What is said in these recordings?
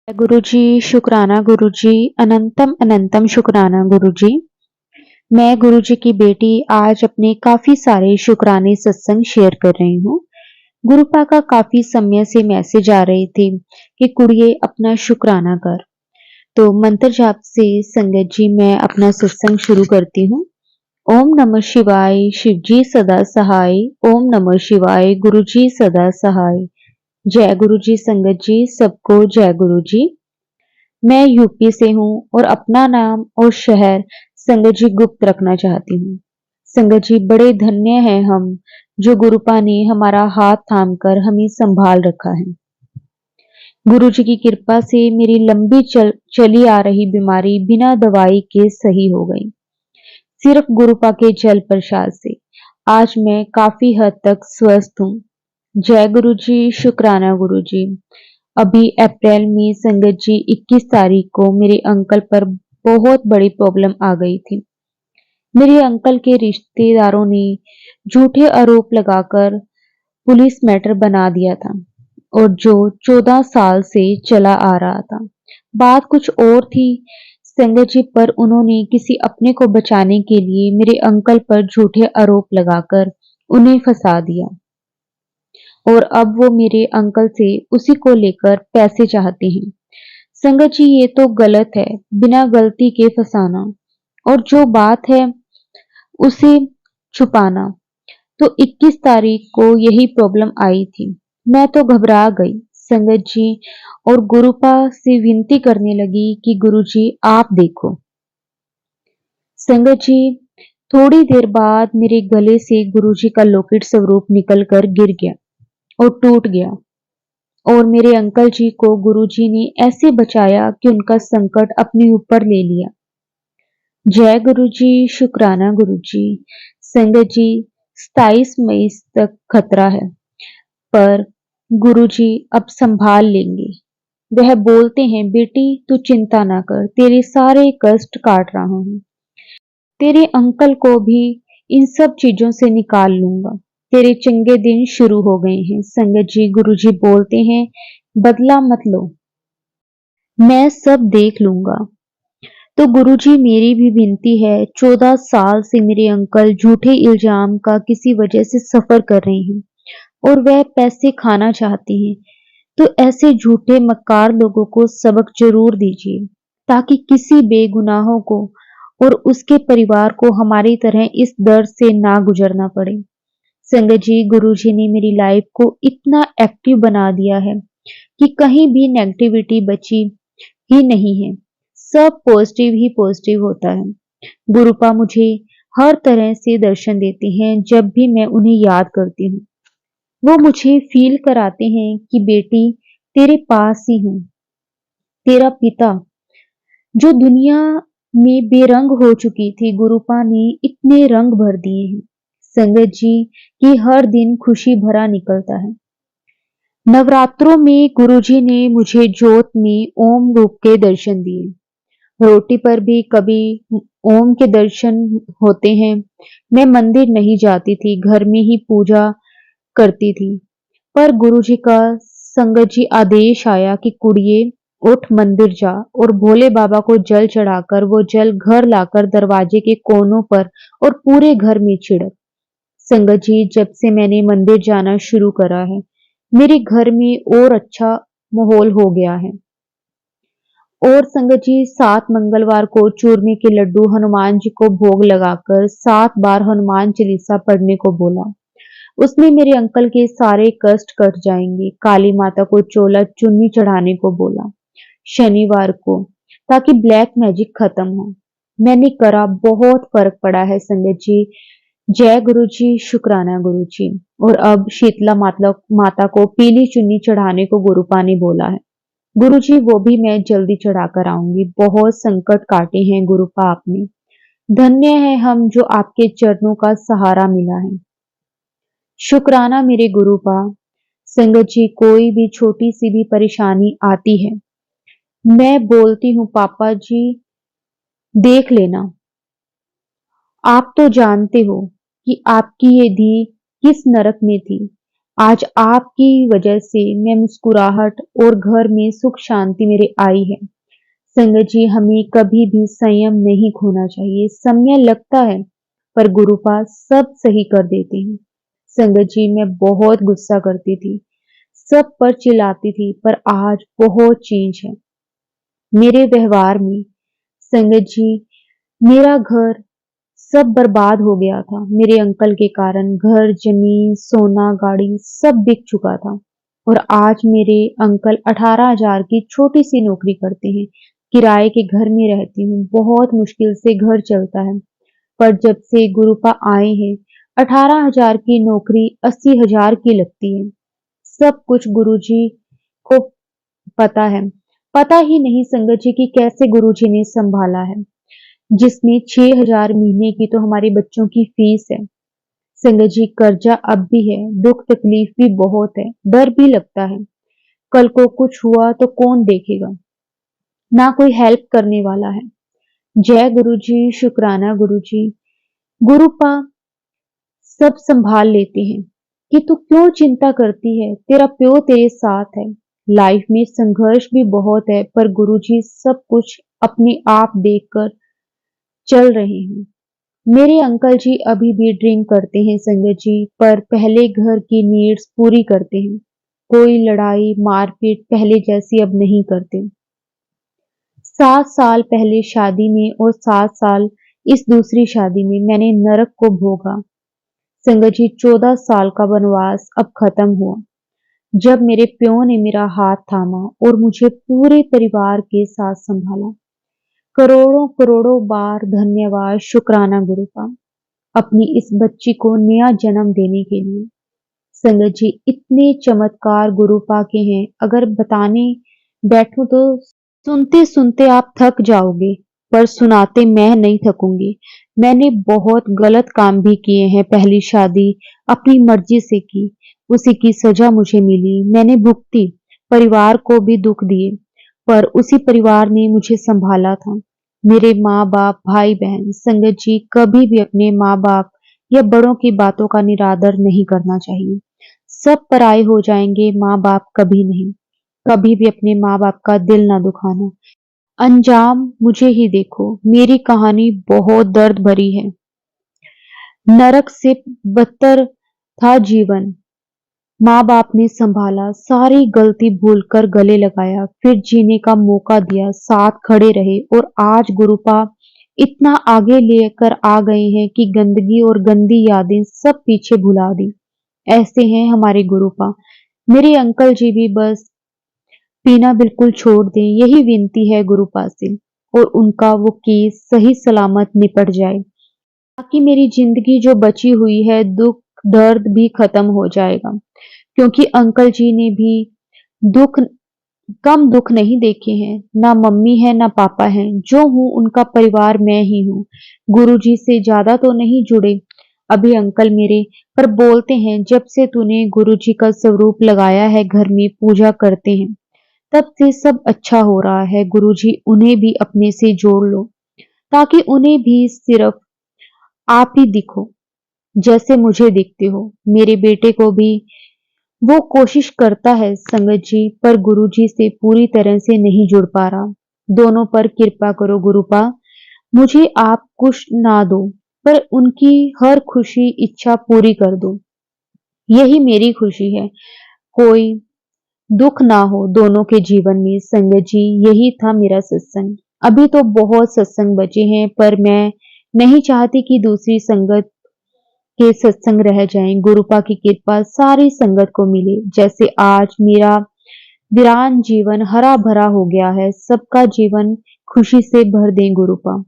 गुरुजी, शुक्राना गुरुजी, अनंतम अनंतम शुक्राना गुरुजी। मैं गुरुजी की बेटी आज अपने काफी सारे शुक्राने सत्संग शेयर कर रही हूँ। गुरुपा का काफी समय से मैसेज आ रही थी कि कुड़िए अपना शुक्राना कर। तो मंत्र जाप से संगत जी मैं अपना सत्संग शुरू करती हूँ। ओम नमः शिवाय, शिवजी सदा सहाय। ओम नमः शिवाय, गुरुजी सदा सहाय। जय गुरुजी संगत जी, सबको जय गुरुजी। मैं यूपी से हूँ और अपना नाम और शहर संगत जी गुप्त रखना चाहती हूँ। संगत जी बड़े धन्य हैं हम, जो गुरुपा ने हमारा हाथ थामकर हमें संभाल रखा है। गुरु जी की कृपा से मेरी लंबी चली आ रही बीमारी बिना दवाई के सही हो गई। सिर्फ गुरुपा के जल प्रसाद से आज मैं काफी हद तक स्वस्थ हूँ। जय गुरु जी, शुक्राना गुरु जी। अभी अप्रैल में संगत जी 21 तारीख को मेरे अंकल पर बहुत बड़ी प्रॉब्लम आ गई थी। मेरे अंकल के रिश्तेदारों ने झूठे आरोप लगाकर पुलिस मैटर बना दिया था और जो 14 साल से चला आ रहा था। बात कुछ और थी संगत जी, पर उन्होंने किसी अपने को बचाने के लिए मेरे अंकल पर झूठे आरोप लगाकर उन्हें फंसा दिया और अब वो मेरे अंकल से उसी को लेकर पैसे चाहते हैं। संगत जी ये तो गलत है, बिना गलती के फंसाना और जो बात है उसे छुपाना। तो 21 तारीख को यही प्रॉब्लम आई थी। मैं तो घबरा गई संगत जी और गुरुपा से विनती करने लगी कि गुरुजी आप देखो। संगत जी थोड़ी देर बाद मेरे गले से गुरुजी का लॉकेट स्वरूप निकलकर गिर गया और टूट गया और मेरे अंकल जी को गुरुजी ने ऐसे बचाया कि उनका संकट अपने ऊपर ले लिया। जय गुरुजी, शुक्राना गुरुजी। संगत जी 27 मई तक खतरा है, पर गुरुजी अब संभाल लेंगे। वह बोलते हैं बेटी तू चिंता ना कर, तेरे सारे कष्ट काट रहा हूं। तेरे अंकल को भी इन सब चीजों से निकाल लूंगा। तेरे चंगे दिन शुरू हो गए हैं। संगत जी गुरुजी बोलते हैं बदला मत लो, मैं सब देख लूंगा। तो गुरुजी मेरी भी विनती है, 14 साल से मेरे अंकल झूठे इल्जाम का किसी वजह से सफर कर रहे हैं और वह पैसे खाना चाहते हैं। तो ऐसे झूठे मक्कार लोगों को सबक जरूर दीजिए ताकि किसी बेगुनाहों को और उसके परिवार को हमारी तरह इस दर्द से ना गुजरना पड़े। संगत जी गुरुजी ने मेरी लाइफ को इतना एक्टिव बना दिया है कि कहीं भी नेगेटिविटी बची ही नहीं है। सब पॉजिटिव ही पॉजिटिव होता है। गुरुपा मुझे हर तरह से दर्शन देते हैं जब भी मैं उन्हें याद करती हूँ। वो मुझे फील कराते हैं कि बेटी तेरे पास ही हूँ। तेरा पिता जो दुनिया में बेरंग हो चुकी थी, गुरुपा ने इतने रंग भर दिए हैं। संगत जी की हर दिन खुशी भरा निकलता है। नवरात्रों में गुरुजी ने मुझे ज्योत में ओम रूप के दर्शन दिए। रोटी पर भी कभी ओम के दर्शन होते हैं। मैं मंदिर नहीं जाती थी, घर में ही पूजा करती थी। पर गुरुजी का संगत जी आदेश आया कि कुड़िए उठ मंदिर जा और भोले बाबा को जल चढ़ाकर वो जल घर लाकर दरवाजे के कोनों पर और पूरे घर में छिड़क। संगत जी जब से मैंने मंदिर जाना शुरू करा है, मेरे घर में और अच्छा माहौल हो गया है। और संगत जी 7 मंगलवार को चूरमे के लड्डू हनुमान जी को भोग लगाकर 7 बार हनुमान चालीसा पढ़ने को बोला। उसमें मेरे अंकल के सारे कष्ट कट जाएंगे। काली माता को चोला चुन्नी चढ़ाने को बोला शनिवार को, ताकि ब्लैक मैजिक खत्म हो। मैंने करा, बहुत फर्क पड़ा है संगत जी। जय गुरु जी, शुक्राना गुरु जी। और अब शीतला माता को पीली चुन्नी चढ़ाने को गुरुपा ने बोला है। गुरु जी वो भी मैं जल्दी चढ़ा कर आऊंगी। बहुत संकट काटे हैं गुरुपा आपने। धन्य है हम जो आपके चरणों का सहारा मिला है। शुक्राना मेरे गुरुपा। संगत जी कोई भी छोटी सी भी परेशानी आती है, मैं बोलती हूँ पापा जी देख लेना। आप तो जानते हो कि आपकी ये धी किस नरक में थी। आज आपकी वजह से मैं मुस्कुराहट और घर में सुख शांति मेरे आई है। संगत जी, हमें कभी भी संयम नहीं खोना चाहिए। समय लगता है पर गुरुपाद सब सही कर देते हैं। संगत जी, मैं बहुत गुस्सा करती थी, सब पर चिल्लाती थी, पर आज बहुत चेंज है मेरे व्यवहार में। संगत जी, मेरा घर सब बर्बाद हो गया था। मेरे अंकल के कारण घर, जमीन, सोना, गाड़ी सब बिक चुका था। और आज मेरे अंकल 18,000 की छोटी सी नौकरी करते हैं। किराए के घर में रहती हूँ, बहुत मुश्किल से घर चलता है। पर जब से गुरुपा आए हैं, 18,000 की नौकरी 80,000 की लगती है। सब कुछ गुरुजी को पता है। पता ही नहीं संगत जी कि कैसे गुरुजी ने संभाला है, जिसमें 6,000 महीने की तो हमारे बच्चों की फीस है। संगत जी, कर्जा अब भी है, दुख तकलीफ भी बहुत है, डर भी लगता है। कल को कुछ हुआ तो कौन देखेगा, ना कोई हेल्प करने वाला है। जय गुरुजी, शुक्राना गुरुजी। गुरुपा सब संभाल लेते हैं कि तू क्यों चिंता करती है, तेरा प्यो तेरे साथ है। लाइफ में संघर्ष भी बहुत है, पर गुरुजी सब कुछ अपने आप देखकर चल रहे हैं। मेरे अंकल जी अभी भी ड्रिंक करते हैं संगत जी, पर पहले घर की नीड्स पूरी करते हैं। कोई लड़ाई मारपीट पहले जैसी अब नहीं करते। 7 साल पहले शादी में और 7 साल इस दूसरी शादी में मैंने नरक को भोगा। संगत जी, 14 साल का वनवास अब खत्म हुआ, जब मेरे प्यो ने मेरा हाथ थामा और मुझे पूरे परिवार के साथ संभाला। करोड़ों करोड़ों बार धन्यवाद, शुक्राना गुरुपा, अपनी इस बच्ची को नया जन्म देने के लिए। संगत जी, इतने चमत्कार गुरुपा के हैं, अगर बताने बैठूं तो सुनते सुनते आप थक जाओगे, पर सुनाते मैं नहीं थकूंगी। मैंने बहुत गलत काम भी किए हैं। पहली शादी अपनी मर्जी से की, उसी की सजा मुझे मिली, मैंने भुगती, परिवार को भी दुख दिए, पर उसी परिवार ने मुझे संभाला था। मेरे माँ बाप, भाई बहन। संगत जी, कभी भी अपने माँ बाप या बड़ों की बातों का निरादर नहीं करना चाहिए। सब पराये हो जाएंगे, माँ बाप कभी नहीं। कभी भी अपने माँ बाप का दिल ना दुखाना। अंजाम मुझे ही देखो, मेरी कहानी बहुत दर्द भरी है। नरक से बदतर था जीवन। माँ बाप ने संभाला, सारी गलती भूलकर गले लगाया, फिर जीने का मौका दिया, साथ खड़े रहे, और आज गुरुपा इतना आगे लेकर आ गए हैं कि गंदगी और गंदी यादें सब पीछे भुला दी। ऐसे हैं हमारे गुरुपा। मेरे अंकल जी भी बस पीना बिल्कुल छोड़ दें, यही विनती है गुरुपा से, और उनका वो केस सही सलामत निपट जाए, ताकि मेरी जिंदगी जो बची हुई है, दुख दर्द भी खत्म हो जाएगा। क्योंकि अंकल जी ने भी दुख कम दुख नहीं देखे हैं। ना मम्मी है ना पापा है, जो हूँ उनका परिवार मैं ही हूँ। गुरुजी से ज्यादा तो नहीं जुड़े अभी अंकल मेरे, पर बोलते हैं जब से तूने गुरुजी का स्वरूप लगाया है, घर में पूजा करते हैं, तब से सब अच्छा हो रहा है। गुरुजी, उन्हें भी अपने से जोड़ लो, ताकि उन्हें भी सिर्फ आप ही दिखो, जैसे मुझे दिखते हो। मेरे बेटे को भी वो कोशिश करता है संगत जी, पर गुरुजी से पूरी तरह से नहीं जुड़ पा रहा। दोनों पर कृपा करो गुरुपा। मुझे आप कुछ ना दो, पर उनकी हर खुशी इच्छा पूरी कर दो, यही मेरी खुशी है। कोई दुख ना हो दोनों के जीवन में। संगत जी, यही था मेरा सत्संग। अभी तो बहुत सत्संग बचे हैं, पर मैं नहीं चाहती कि दूसरी संगत के सत्संग रह जाएं। गुरुपा की कृपा सारी संगत को मिले। जैसे आज मेरा वीरान जीवन हरा भरा हो गया है, सबका जीवन खुशी से भर दें गुरुपा।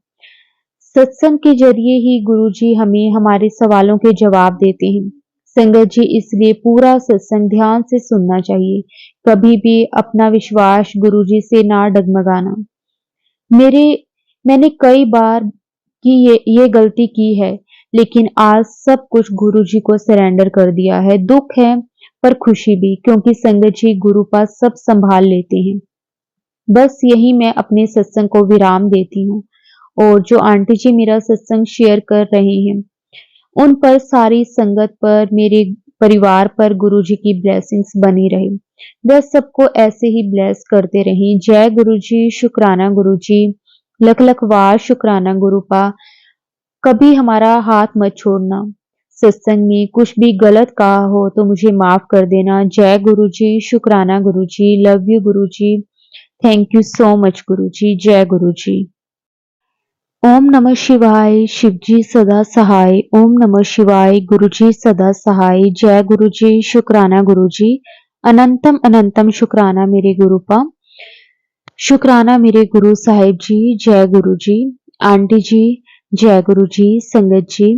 सत्संग के जरिए ही गुरुजी हमें हमारे सवालों के जवाब देते हैं। संगत जी, इसलिए पूरा सत्संग ध्यान से सुनना चाहिए। कभी भी अपना विश्वास गुरुजी से ना डगमगाना। मेरे मैंने कई बार की ये गलती की है, लेकिन आज सब कुछ गुरुजी को सरेंडर कर दिया है। दुख है पर खुशी भी, क्योंकि संगत जी गुरु पास सब संभाल लेते हैं। बस यही मैं अपने सत्संग को विराम देती हूँ। और जो आंटी जी मेरा सत्संग शेयर कर रहे हैं, उन पर, सारी संगत पर, मेरे परिवार पर गुरुजी की ब्लेसिंग्स बनी रहे। वह सबको ऐसे ही ब्लेस करते रहें। जय गुरुजी, शुक्राना गुरुजी, लख लख वार शुक्राना गुरुपा। कभी हमारा हाथ मत छोड़ना। सत्संग में कुछ भी गलत कहा हो तो मुझे माफ कर देना। जय गुरुजी, शुक्राना Guruji, love you Guruji, thank you so much Guruji, जय गुरुजी। ओम नमः शिवाय, शिवजी सदा सहाय। ओम नमः शिवाय, गुरुजी सदा सहाय। जय गुरुजी, शुक्राना गुरुजी, अनंतम अनंतम शुक्राना मेरे गुरुपा। शुक्राना मेरे गुरु साहिब जी, जय गुरुजी। आंटी जी, जय गुरुजी। संगत जी,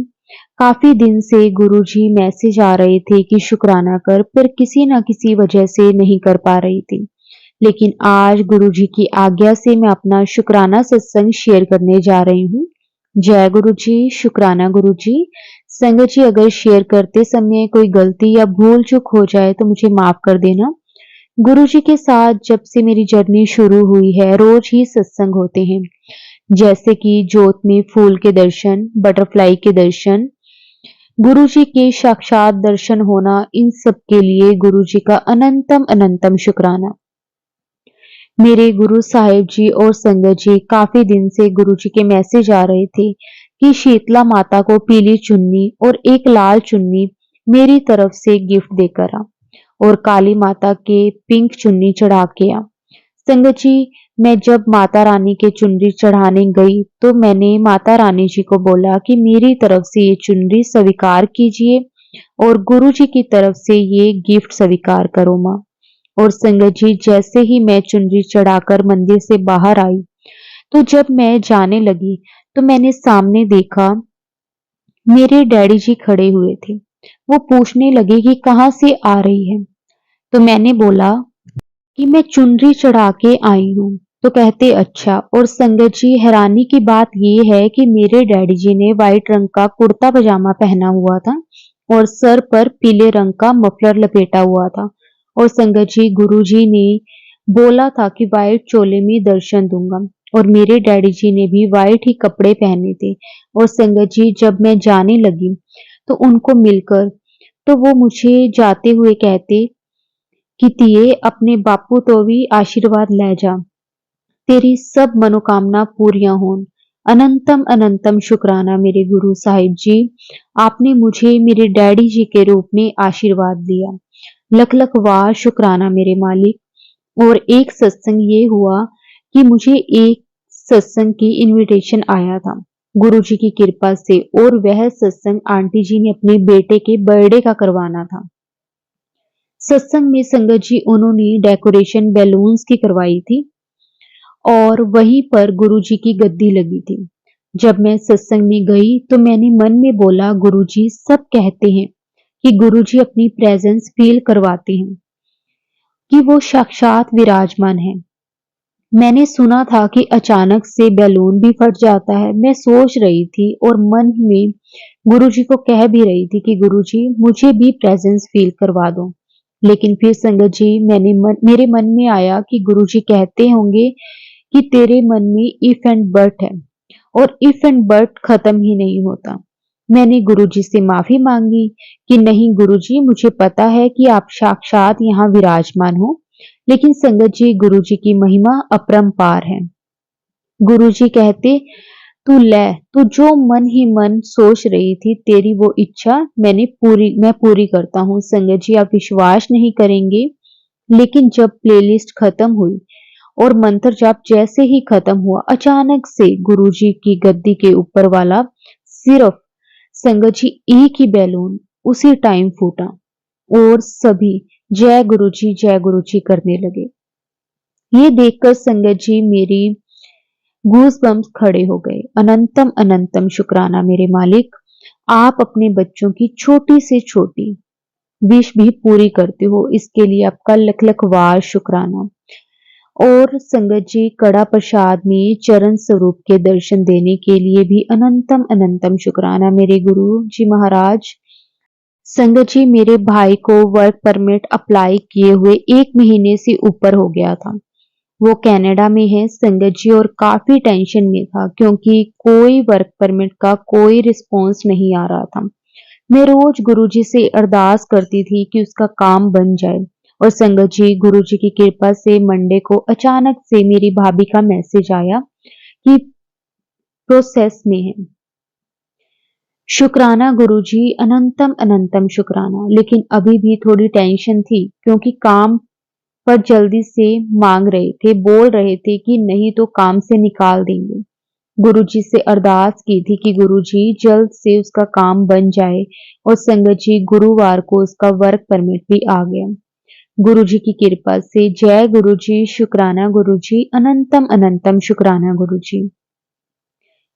काफी दिन से गुरुजी मैसेज आ रहे थे कि शुक्राना कर, पर किसी न किसी वजह से नहीं कर पा रही थी। लेकिन आज गुरुजी की आज्ञा से मैं अपना शुक्राना सत्संग शेयर करने जा रही हूँ। जय गुरुजी, शुक्राना गुरुजी। संगत जी, अगर शेयर करते समय कोई गलती या भूल चूक हो जाए तो मुझे माफ कर देना। गुरुजी के साथ जब से मेरी जर्नी शुरू हुई है, रोज ही सत्संग होते हैं, जैसे कि ज्योत में फूल के दर्शन, बटरफ्लाई के दर्शन, गुरुजी के साक्षात दर्शन होना, इन सब के लिए गुरुजी का अनंतम अनंतम शुक्राना। मेरे गुरु साहिब जी और संगत जी, काफी दिन से गुरुजी के मैसेज आ रहे थे कि शीतला माता को पीली चुन्नी और एक लाल चुन्नी मेरी तरफ से गिफ्ट देकर आ, और काली माता के पिंक चुन्नी चढ़ा के आ। संगत जी, मैं जब माता रानी के चुनरी चढ़ाने गई तो मैंने माता रानी जी को बोला कि मेरी तरफ से ये चुनरी स्वीकार कीजिए और गुरुजी की तरफ से ये गिफ्ट स्वीकार करो माँ। और संगत जी, जैसे ही मैं चुनरी चढ़ाकर मंदिर से बाहर आई, तो जब मैं जाने लगी तो मैंने सामने देखा मेरे डैडी जी खड़े हुए थे। वो पूछने लगे कि कहाँ से आ रही है, तो मैंने बोला कि मैं चुनरी चढ़ा के आई हूँ। तो कहते अच्छा। और संगत जी, हैरानी की बात ये है कि मेरे डैडी जी ने व्हाइट रंग का कुर्ता पजामा पहना हुआ था और सर पर पीले रंग का मफलर लपेटा हुआ था। और संगत जी, गुरुजी ने बोला था कि व्हाइट चोले में दर्शन दूंगा, और मेरे डैडी जी ने भी व्हाइट ही कपड़े पहने थे। और संगत जी, जब मैं जाने लगी तो उनको मिलकर तो वो मुझे जाते हुए कहते कि तिये, अपने बापू तो भी आशीर्वाद ले जा, तेरी सब मनोकामना पूरियां होन। अनंतम अनंतम शुक्राना मेरे गुरु साहिब जी, आपने मुझे मेरे डैडी जी के रूप में आशीर्वाद दिया। लख लख वार शुक्राना मेरे मालिक। और एक सत्संग ये हुआ कि मुझे एक सत्संग की इनविटेशन आया था गुरुजी की कृपा से, और वह सत्संग आंटी जी ने अपने बेटे के बर्थडे का करवाना था। सत्संग में संगत जी, उन्होंने डेकोरेशन बैलून्स की करवाई थी और वहीं पर गुरुजी की गद्दी लगी थी। जब मैं सत्संग में गई तो मैंने मन में बोला, गुरुजी सब कहते हैं कि गुरुजी अपनी प्रेजेंस फील करवाते हैं, कि वो साक्षात विराजमान है। मैंने सुना था कि अचानक से बैलून भी फट जाता है। मैं सोच रही थी और मन में गुरुजी को कह भी रही थी कि गुरुजी मुझे भी प्रेजेंस फील करवा दो। लेकिन फिर संगत जी, मेरे मन में आया कि गुरुजी कहते होंगे कि तेरे मन में इफ एंड बट है, और इफ एंड बट खत्म ही नहीं होता। मैंने गुरुजी से माफी मांगी कि नहीं गुरुजी, मुझे पता है कि आप साक्षात यहाँ विराजमान हो, लेकिन संगत जी, गुरुजी की महिमा अपरंपार है। गुरुजी कहते, तू जो मन ही मन सोच रही थी, तेरी वो इच्छा मैं पूरी करता हूँ। संगत जी, आप विश्वास नहीं करेंगे, लेकिन जब प्लेलिस्ट खत्म हुई और मंत्र जाप जैसे ही खत्म हुआ, अचानक से गुरुजी की गद्दी के ऊपर वाला सिर्फ संगत जी एक ही बैलून उसी टाइम फूटा और सभी जय गुरुजी करने लगे। ये देखकर संगत जी, मेरी गूज बम्स खड़े हो गए। अनंतम अनंतम शुक्राना मेरे मालिक, आप अपने बच्चों की छोटी से छोटी विश भी पूरी करते हो, इसके लिए आपका लख लख वार शुक्राना। और संगत जी, कड़ा प्रसाद में चरण स्वरूप के दर्शन देने के लिए भी अनंतम अनंतम शुक्राना मेरे गुरु जी महाराज। संगत जी, मेरे भाई को वर्क परमिट अप्लाई किए हुए 1 महीने से ऊपर हो गया था। वो कनाडा में है संगत जी, और काफी टेंशन में था क्योंकि कोई वर्क परमिट का कोई रिस्पॉन्स नहीं आ रहा था। मैं रोज गुरुजी से अरदास करती थी कि उसका काम बन जाए और संगत जी गुरुजी की कृपा से मंडे को अचानक से मेरी भाभी का मैसेज आया कि प्रोसेस में है। शुक्राना गुरुजी, अनंतम अनंतम शुक्राना। लेकिन अभी भी थोड़ी टेंशन थी क्योंकि काम पर जल्दी से मांग रहे थे, बोल रहे थे कि नहीं तो काम से निकाल देंगे। गुरुजी से अरदास की थी कि गुरुजी जल्द से उसका काम बन जाए और संगत जी गुरुवार को उसका वर्क परमिट भी आ गया। गुरुजी की कृपा से। जय गुरुजी, शुक्राना गुरुजी, अनंतम अनंतम शुक्राना गुरुजी।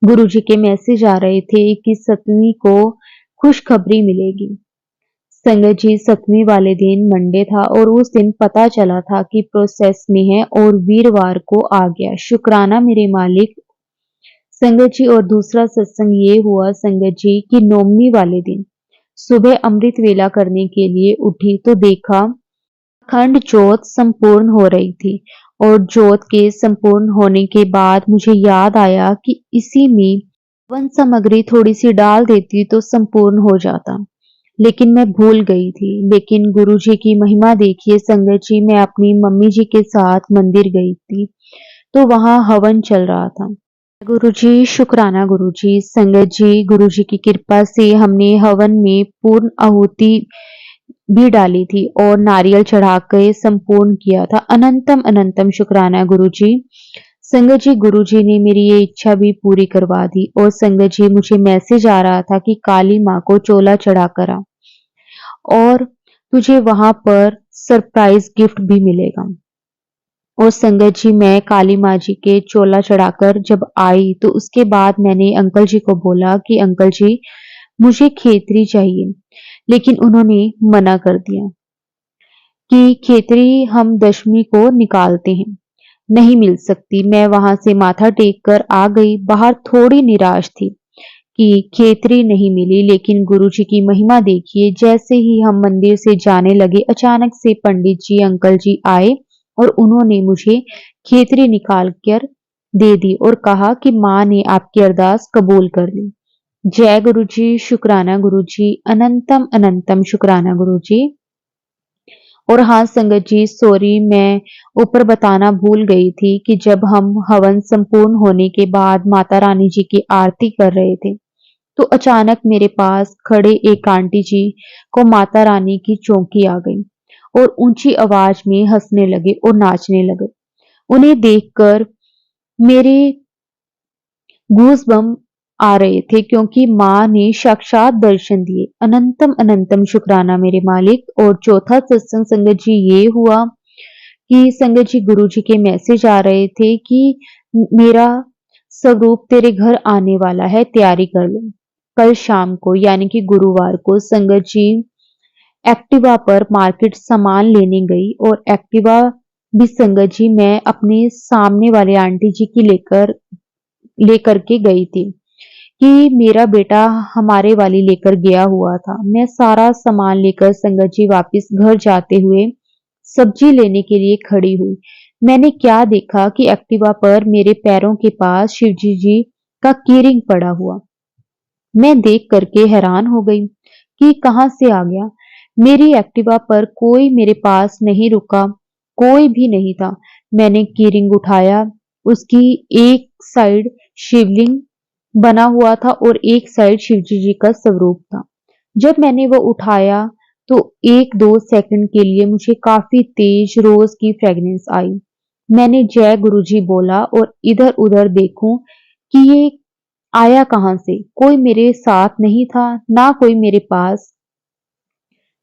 गुरुजी के मैसेज आ रहे थे कि 7वीं को खुशखबरी मिलेगी। संगत जी 7वीं वाले दिन मंडे था और उस दिन पता चला था कि प्रोसेस में है और वीरवार को आ गया। शुक्राना मेरे मालिक। संगत जी और दूसरा सत्संग ये हुआ संगत जी कि 9वीं वाले दिन सुबह अमृत वेला करने के लिए उठी तो देखा अखंड ज्योत संपूर्ण हो रही थी और ज्योत के संपूर्ण होने के बाद मुझे याद आया कि इसी में वन सामग्री थोड़ी सी डाल देती तो संपूर्ण हो जाता, लेकिन मैं भूल गई थी। लेकिन गुरुजी की महिमा देखिए संगत जी, मैं अपनी मम्मी जी के साथ मंदिर गई थी तो वहां हवन चल रहा था। गुरुजी, शुक्राना गुरुजी। संगत जी गुरुजी की कृपा से हमने हवन में पूर्ण आहुति भी डाली थी और नारियल चढ़ा के संपूर्ण किया था। अनंतम अनंतम शुक्राना गुरुजी। संगत जी गुरुजी ने मेरी ये इच्छा भी पूरी करवा दी और संगत जी मुझे मैसेज आ रहा था कि काली माँ को चोला चढ़ा करा और तुझे वहां पर सरप्राइज गिफ्ट भी मिलेगा। और संगत जी मैं काली माँ जी के चोला चढ़ाकर जब आई तो उसके बाद मैंने अंकल जी को बोला कि अंकल जी मुझे खेतरी चाहिए, लेकिन उन्होंने मना कर दिया कि खेतरी हम दशमी को निकालते हैं, नहीं मिल सकती। मैं वहां से माथा टेक कर आ गई। बाहर थोड़ी निराश थी कि खेतरी नहीं मिली, लेकिन गुरुजी की महिमा देखिए। जैसे ही हम मंदिर से जाने लगे अचानक से पंडित जी अंकल जी आए और उन्होंने मुझे खेतरी निकाल कर दे दी और कहा कि माँ ने आपकी अरदास कबूल कर ली। जय गुरुजी, शुक्राना गुरुजी, अनंतम अनंतम शुक्राना गुरुजी। और हाँ संगत जी सॉरी, मैं ऊपर बताना भूल गई थी कि जब हम हवन संपूर्ण होने के बाद माता रानी जी की आरती कर रहे थे तो अचानक मेरे पास खड़े एक आंटी जी को माता रानी की चौंकी आ गई और ऊंची आवाज में हंसने लगे और नाचने लगे। उन्हें देखकर मेरे गूज़बम्प आ रहे थे क्योंकि माँ ने साक्षात दर्शन दिए। अनंतम अनंतम शुक्राना मेरे मालिक। और चौथा सत्संग संगत जी ये हुआ कि संगत जी गुरु जी के मैसेज आ रहे थे कि मेरा स्वरूप तेरे घर आने वाला है, तैयारी कर लो। कल शाम को यानी कि गुरुवार को संगत जी एक्टिवा पर मार्केट सामान लेने गई और एक्टिवा भी संगत जी मैं अपने सामने वाले आंटी जी की लेकर के गई थी कि मेरा बेटा हमारे वाली लेकर गया हुआ था। मैं सारा सामान लेकर संगत जी वापस घर जाते हुए सब्जी लेने के लिए खड़ी हुई। मैंने क्या देखा कि एक्टिवा पर मेरे पैरों के पास शिवजी जी का कीरिंग पड़ा हुआ। मैं देख करके हैरान हो गई कि कहां से आ गया। मेरी एक्टिवा पर कोई मेरे पास नहीं रुका, कोई भी नहीं था। मैंने कीरिंग उठाया, उसकी एक साइड शिवलिंग बना हुआ था और एक साइड शिवजी जी का स्वरूप था। जब मैंने वो उठाया तो 1-2 सेकंड के लिए मुझे काफी तेज रोज की फ्रेग्रेंस आई। मैंने जय गुरुजी बोला और इधर-उधर देखूं कि ये आया कहां से। कोई मेरे साथ नहीं था, ना कोई मेरे पास।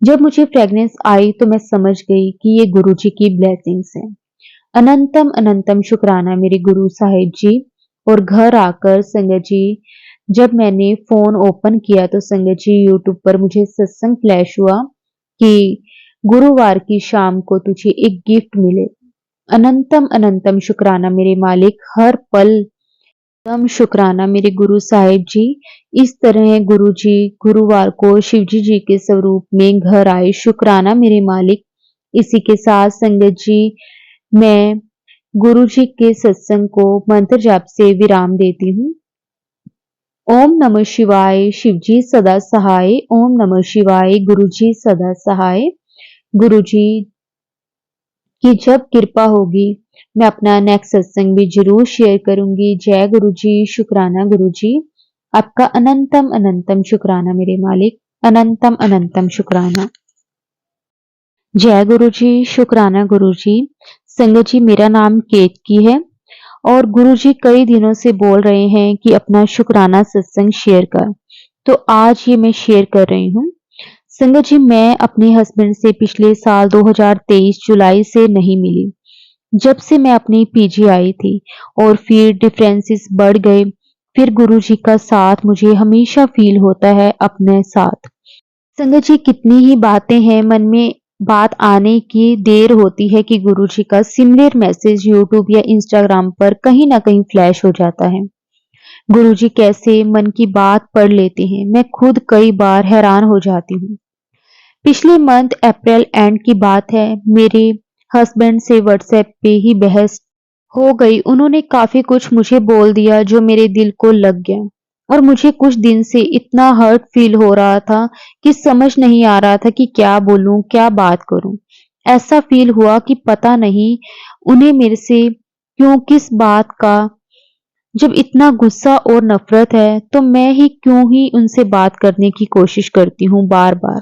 जब मुझे फ्रेग्रेंस आई तो मैं समझ गई कि ये गुरुजी की ब्लेसिंग्स है। अनंतम अनंतम शुक्राना मेरे गुरु साहिब जी। और घर आकर संगत जी जब मैंने फोन ओपन किया तो संगत जी यूट्यूब पर मुझे सत्संग फ्लैश हुआ कि गुरुवार की शाम को तुझे एक गिफ्ट मिले। अनंतम अनंतम शुक्राना मेरे मालिक। हर पल दम शुक्राना मेरे गुरु साहिब जी। इस तरह गुरु जी गुरुवार को शिवजी जी के स्वरूप में घर आए। शुक्राना मेरे मालिक। इसी के साथ संगत जी मैं गुरु जी के सत्संग को मंत्र जाप से विराम देती हूँ। ओम नमः शिवाय, शिवजी सदा सहाय। ओम नमः शिवाय, गुरुजी सदा सहाय। गुरुजी की जब कृपा होगी मैं अपना नेक्स्ट सत्संग भी जरूर शेयर करूंगी। जय गुरुजी, शुक्राना गुरुजी, आपका अनंतम अनंतम शुक्राना मेरे मालिक, अनंतम अनंतम शुक्राना। जय गुरुजी, शुक्राना गुरुजी। संगत जी, मेरा नाम केतकी है और गुरुजी कई दिनों से बोल रहे हैं कि अपना शुक्राना सत्संग शेयर कर, तो आज ये मैं शेयर कर रही हूँ। संगत जी, मैं अपने हस्बैंड से पिछले साल 2023 जुलाई से नहीं मिली, जब से मैं अपनी पीजी आई थी, और फिर डिफरेंसेस बढ़ गए। फिर गुरुजी का साथ मुझे हमेशा फील होता है अपने साथ। संगत जी, कितनी ही बातें हैं, मन में बात आने की देर होती है कि गुरुजी का सिमिलर मैसेज यूट्यूब या इंस्टाग्राम पर कहीं ना कहीं फ्लैश हो जाता है। गुरुजी कैसे मन की बात पढ़ लेते हैं, मैं खुद कई बार हैरान हो जाती हूँ। पिछले मंथ अप्रैल एंड की बात है, मेरे हस्बैंड से व्हाट्सएप पे ही बहस हो गई। उन्होंने काफी कुछ मुझे बोल दिया जो मेरे दिल को लग गया, और मुझे कुछ दिन से इतना हर्ट फील हो रहा था कि समझ नहीं आ रहा था कि क्या बोलूं, क्या बात करूं। ऐसा फील हुआ कि पता नहीं उन्हें मेरे से क्यों, किस बात का। जब इतना गुस्सा और नफरत है तो मैं ही क्यों ही उनसे बात करने की कोशिश करती हूँ बार बार।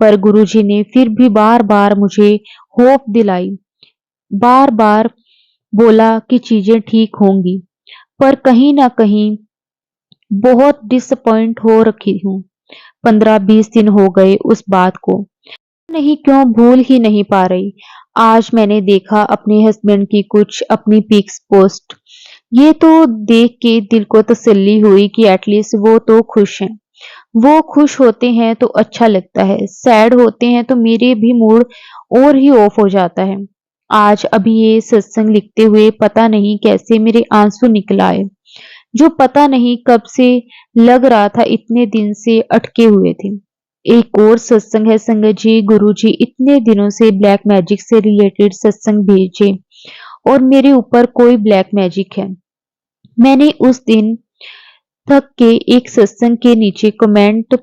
पर गुरुजी ने फिर भी बार बार मुझे होप दिलाई, बार बार बोला कि चीजें ठीक होंगी। पर कहीं ना कहीं बहुत डिसअपॉइंट हो रखी हूँ। 15-20 दिन हो गए उस बात को, नहीं क्यों भूल ही नहीं पा रही। आज मैंने देखा अपने हस्बैंड की कुछ अपनी पिक्स पोस्ट, ये तो देख के दिल को तसल्ली हुई कि एटलीस्ट वो तो खुश हैं। वो खुश होते हैं तो अच्छा लगता है, सैड होते हैं तो मेरे भी मूड और ही ऑफ हो जाता है। आज अभी ये सत्संग लिखते हुए पता नहीं कैसे मेरे आंसू निकल आए, जो पता नहीं कब से लग रहा था इतने दिन से अटके हुए थे। एक और सत्संग है संगत जी, गुरुजी इतने दिनों से ब्लैक मैजिक से रिलेटेड सत्संग भेजे और मेरे ऊपर कोई ब्लैक मैजिक है। मैंने उस दिन तक के एक सत्संग के नीचे कमेंट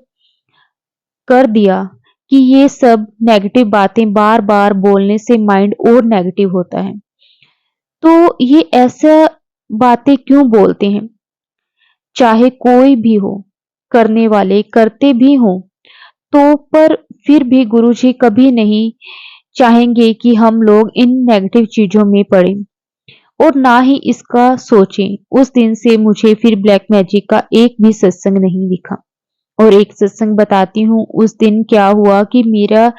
कर दिया कि ये सब नेगेटिव बातें बार बार बोलने से माइंड और नेगेटिव होता है, तो ये ऐसा बातें क्यों बोलते हैं। चाहे कोई भी हो, करने वाले करते भी हों, तो पर फिर भी गुरुजी कभी नहीं चाहेंगे कि हम लोग इन नेगेटिव चीजों में पड़े, और ना ही इसका सोचें। उस दिन से मुझे फिर ब्लैक मैजिक का एक भी सत्संग नहीं दिखा। और एक सत्संग बताती हूँ, उस दिन क्या हुआ कि मेरा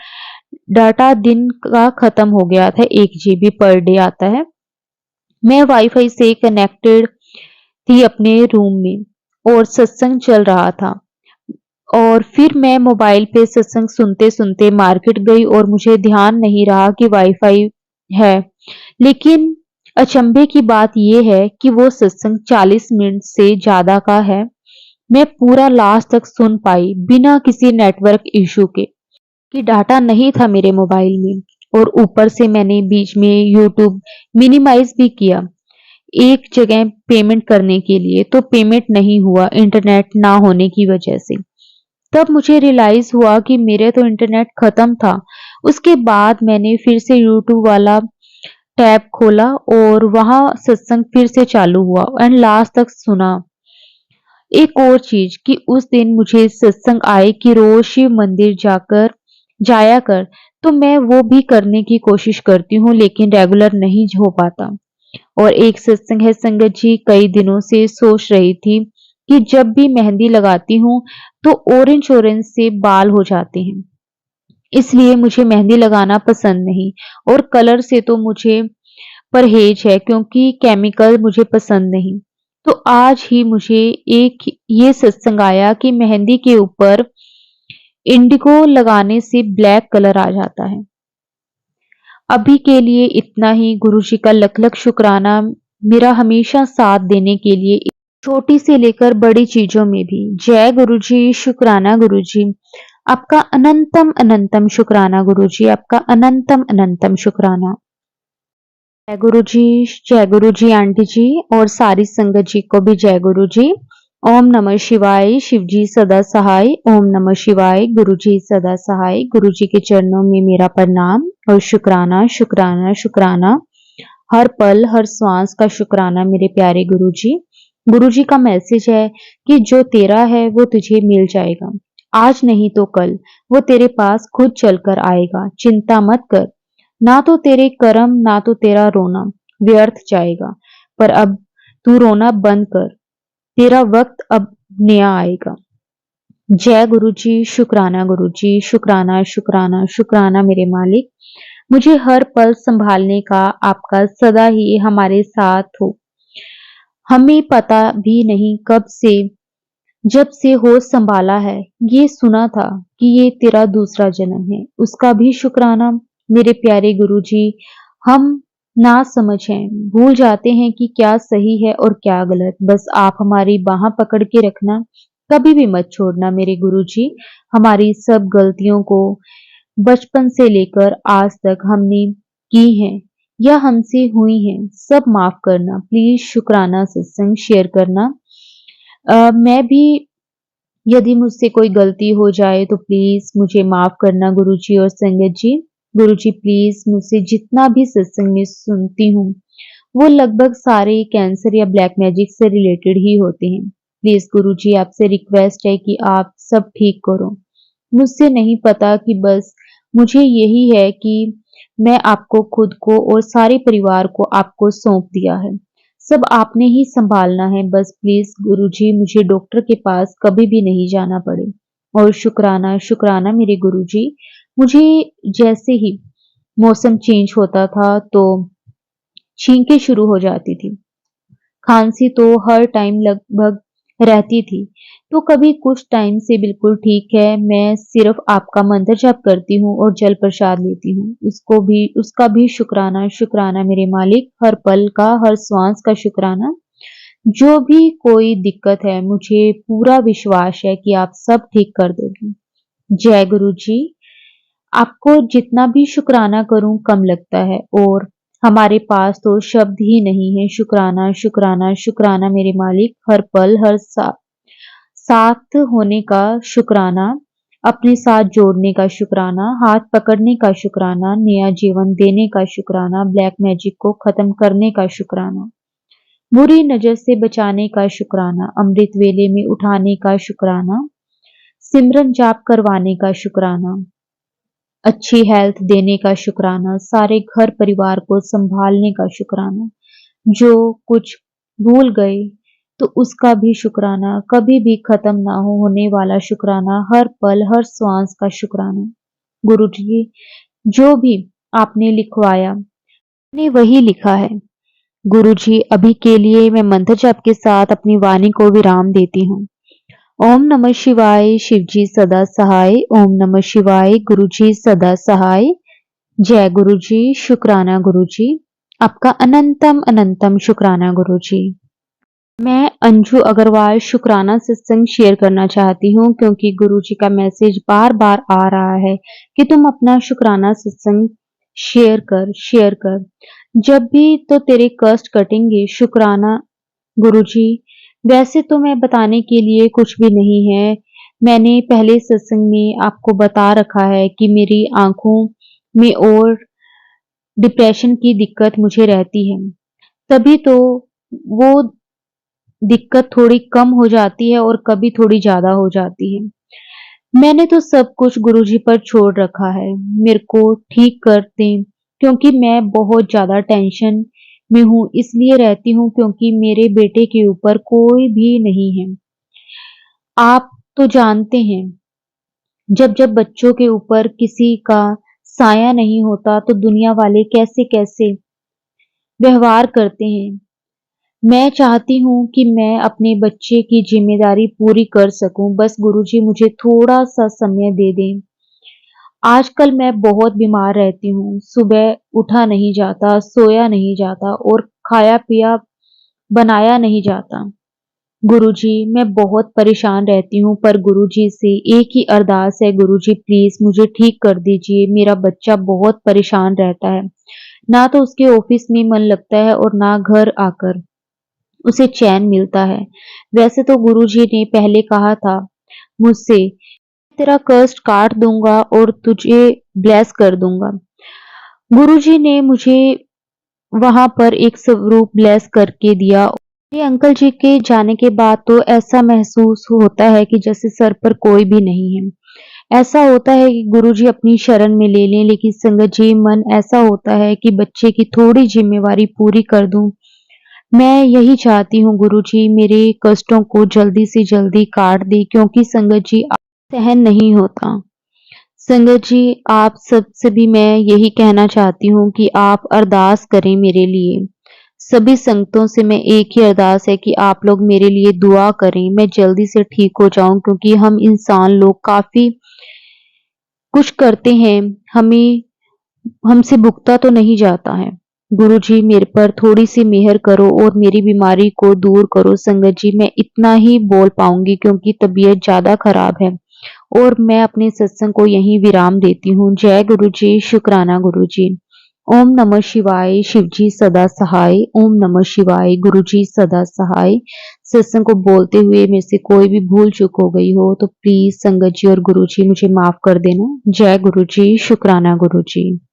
डाटा दिन का खत्म हो गया था, 1 GB पर डे आता है। मैं वाईफाई से कनेक्टेड थी अपने रूम में और सत्संग चल रहा था, और फिर मैं मोबाइल पे सत्संग सुनते सुनते मार्केट गई और मुझे ध्यान नहीं रहा कि वाईफाई है। लेकिन अचंभे की बात यह है कि वो सत्संग 40 मिनट से ज्यादा का है। मैं पूरा लास्ट तक सुन पाई बिना किसी नेटवर्क इशू के, कि डाटा नहीं था मेरे मोबाइल में, और ऊपर से मैंने बीच में यूट्यूब मिनिमाइज भी किया एक जगह पेमेंट करने के लिए, तो पेमेंट नहीं हुआ इंटरनेट ना होने की वजह से। तब मुझे रियलाइज हुआ कि मेरे तो इंटरनेट खत्म था। उसके बाद मैंने फिर से यूट्यूब वाला टैब खोला और वहां सत्संग फिर से चालू हुआ एंड लास्ट तक सुना। एक और चीज कि उस दिन मुझे सत्संग आए कि रोज शिव मंदिर जाया कर, तो मैं वो भी करने की कोशिश करती हूँ, लेकिन रेगुलर नहीं हो पाता। और एक सत्संग है संगत जी, कई दिनों से सोच रही थी कि जब भी मेहंदी लगाती हूँ तो ऑरेंज ऑरेंज से बाल हो जाते हैं, इसलिए मुझे मेहंदी लगाना पसंद नहीं। और कलर से तो मुझे परहेज है क्योंकि केमिकल मुझे पसंद नहीं। तो आज ही मुझे एक ये सत्संग आया कि मेहंदी के ऊपर इंडिगो लगाने से ब्लैक कलर आ जाता है। अभी के लिए इतना ही। गुरुजी का लख लख शुक्राना मेरा हमेशा साथ देने के लिए, छोटी से लेकर बड़ी चीजों में भी। जय गुरुजी, शुक्राना गुरुजी, आपका अनंतम अनंतम शुक्राना गुरुजी, आपका अनंतम अनंतम शुक्राना। जय गुरुजी, जय गुरुजी आंटी जी, और सारी संगत जी को भी जय गुरुजी। ओम नमः शिवाय, शिवजी सदा सहाय। ओम नमः शिवाय, गुरुजी सदा सहाय। गुरुजी के चरणों में मेरा प्रणाम और शुक्राना, शुक्राना, शुक्राना। हर पल, हर श्वास का शुक्राना मेरे प्यारे गुरुजी। गुरुजी का मैसेज है कि जो तेरा है वो तुझे मिल जाएगा। आज नहीं तो कल वो तेरे पास खुद चलकर आएगा। चिंता मत कर। ना तो तेरे कर्म, ना तो तेरा रोना व्यर्थ जाएगा। पर अब तू रोना बंद कर। तेरा वक्त अब नया आएगा। जय गुरुजी, शुक्राना गुरुजी, शुक्राना, शुक्राना, शुक्राना मेरे मालिक। मुझे हर पल संभालने का आपका सदा ही हमारे साथ हो। हमें पता भी नहीं कब से, जब से होश संभाला है, ये सुना था कि ये तेरा दूसरा जन्म है। उसका भी शुक्राना मेरे प्यारे गुरुजी। हम ना समझ हैं, भूल जाते हैं कि क्या सही है और क्या गलत। बस आप हमारी बाह पकड़ के रखना, कभी भी मत छोड़ना मेरे गुरुजी। हमारी सब गलतियों को बचपन से लेकर आज तक हमने की हैं या हमसे हुई हैं, सब माफ करना प्लीज। शुक्राना सत्संग शेयर करना। मैं भी, यदि मुझसे कोई गलती हो जाए तो प्लीज मुझे माफ करना गुरुजी और संगत जी। गुरुजी प्लीज, मुझसे जितना भी सत्संग में सुनती हूँ वो लगभग सारे कैंसर या ब्लैक मैजिक से रिलेटेड ही होते हैं। प्लीज गुरुजी, आपसे रिक्वेस्ट है कि आप सब ठीक करो। मुझसे नहीं पता कि बस मुझे यही है कि मैं आपको खुद को और सारे परिवार को आपको सौंप दिया है। सब आपने ही संभालना है। बस प्लीज गुरुजी, मुझे डॉक्टर के पास कभी भी नहीं जाना पड़े। और शुक्राना, शुक्राना मेरे गुरुजी। मुझे जैसे ही मौसम चेंज होता था तो छींकें शुरू हो जाती थी। खांसी तो हर टाइम लगभग रहती थी। तो कभी कुछ टाइम से बिल्कुल ठीक है, मैं सिर्फ आपका मंत्र जप करती हूँ और जल प्रसाद लेती हूँ। उसका भी शुक्राना, शुक्राना मेरे मालिक। हर पल का, हर श्वास का शुक्राना। जो भी कोई दिक्कत है, मुझे पूरा विश्वास है कि आप सब ठीक कर दोगे। जय गुरु जी। आपको जितना भी शुक्राना करूं कम लगता है और हमारे पास तो शब्द ही नहीं है। शुक्राना, शुक्राना, शुक्राना मेरे मालिक। हर पल, हर साथ होने का शुक्राना, अपने साथ जोड़ने का शुक्राना, हाथ पकड़ने का शुक्राना, नया जीवन देने का शुक्राना, ब्लैक मैजिक को खत्म करने का शुक्राना, बुरी नजर से बचाने का शुक्राना, अमृत वेले में उठाने का शुक्राना, सिमरन जाप करवाने का शुक्राना, अच्छी हेल्थ देने का शुक्राना, सारे घर परिवार को संभालने का शुक्राना, जो कुछ भूल गए तो उसका भी शुक्राना, कभी भी खत्म ना होने वाला शुक्राना, हर पल, हर श्वास का शुक्राना। गुरु जी, जो भी आपने लिखवाया, ने वही लिखा है। गुरु जी, अभी के लिए मैं मंत्र जप के साथ अपनी वाणी को विराम देती हूँ। ओम नमः शिवाय, शिवजी सदा सहाय। ओम नमः शिवाय, गुरुजी सदा सहाय। जय गुरुजी, शुक्राना गुरुजी। आपका अनंतम अनंतम शुक्राना गुरुजी। मैं अंजू अग्रवाल शुक्राना सत्संग शेयर करना चाहती हूँ क्योंकि गुरुजी का मैसेज बार बार आ रहा है कि तुम अपना शुक्राना सत्संग शेयर कर। जब भी तो तेरे कष्ट कटेंगे। शुक्राना गुरुजी। वैसे तो मैं बताने के लिए कुछ भी नहीं है। मैंने पहले सत्संग में आपको बता रखा है कि मेरी आंखों में और डिप्रेशन की दिक्कत मुझे रहती है। तभी तो वो दिक्कत थोड़ी कम हो जाती है और कभी थोड़ी ज्यादा हो जाती है। मैंने तो सब कुछ गुरुजी पर छोड़ रखा है, मेरे को ठीक कर दें, क्योंकि मैं बहुत ज्यादा टेंशन में हूँ। इसलिए रहती हूँ क्योंकि मेरे बेटे के ऊपर कोई भी नहीं है। आप तो जानते हैं, जब जब बच्चों के ऊपर किसी का साया नहीं होता तो दुनिया वाले कैसे कैसे व्यवहार करते हैं। मैं चाहती हूँ कि मैं अपने बच्चे की जिम्मेदारी पूरी कर सकूं। बस गुरुजी मुझे थोड़ा सा समय दे दें। आजकल मैं बहुत बीमार रहती हूँ। सुबह उठा नहीं जाता, सोया नहीं जाता और खाया पिया बनाया नहीं जाता। गुरुजी, मैं बहुत परेशान रहती हूँ, पर गुरुजी से एक ही अरदास है, गुरुजी प्लीज मुझे ठीक कर दीजिए। मेरा बच्चा बहुत परेशान रहता है, ना तो उसके ऑफिस में मन लगता है और ना घर आकर। उसे चैन मिलता है। वैसे तो गुरुजी ने पहले कहा था मुझसे, तेरा कष्ट काट दूंगा और तुझे ब्लेस कर दूंगा। गुरुजी ने मुझे वहां पर एक स्वरूप ब्लेस करके दिया। ये अंकल जी के जाने के बाद तो ऐसा महसूस होता है कि जैसे सर पर कोई भी नहीं है। ऐसा होता है कि गुरुजी अपनी शरण में ले लें, लेकिन संगत जी मन ऐसा होता है कि बच्चे की थोड़ी जिम्मेवारी पूरी कर दूं। मैं यही चाहती हूँ गुरुजी मेरे कष्टों को जल्दी से जल्दी काट दे, क्योंकि संगत जी सहन नहीं होता। संगत जी, आप सबसे भी मैं यही कहना चाहती हूँ कि आप अरदास करें मेरे लिए। सभी संगतों से मैं एक ही अरदास है कि आप लोग मेरे लिए दुआ करें, मैं जल्दी से ठीक हो जाऊँ, क्योंकि हम इंसान लोग काफ़ी कुछ करते हैं, हमें हमसे भुगता तो नहीं जाता है। गुरुजी मेरे पर थोड़ी-सी मेहर करो और मेरी बीमारी को दूर करो। संगत जी, मैं इतना ही बोल पाऊँगी क्योंकि तबीयत ज़्यादा खराब है। और मैं अपने सत्संग को यहीं विराम देती हूँ। जय गुरु जी, शुक्राना गुरु जी। ओम नमः शिवाय, शिव जी सदा सहाय। ओम नमः शिवाय, गुरु जी सदा सहाय। सत्संग को बोलते हुए मेरे से कोई भी भूल चूक हो गई हो तो प्लीज संगत जी और गुरु जी मुझे माफ कर देना। जय गुरु जी, शुक्राना गुरु जी।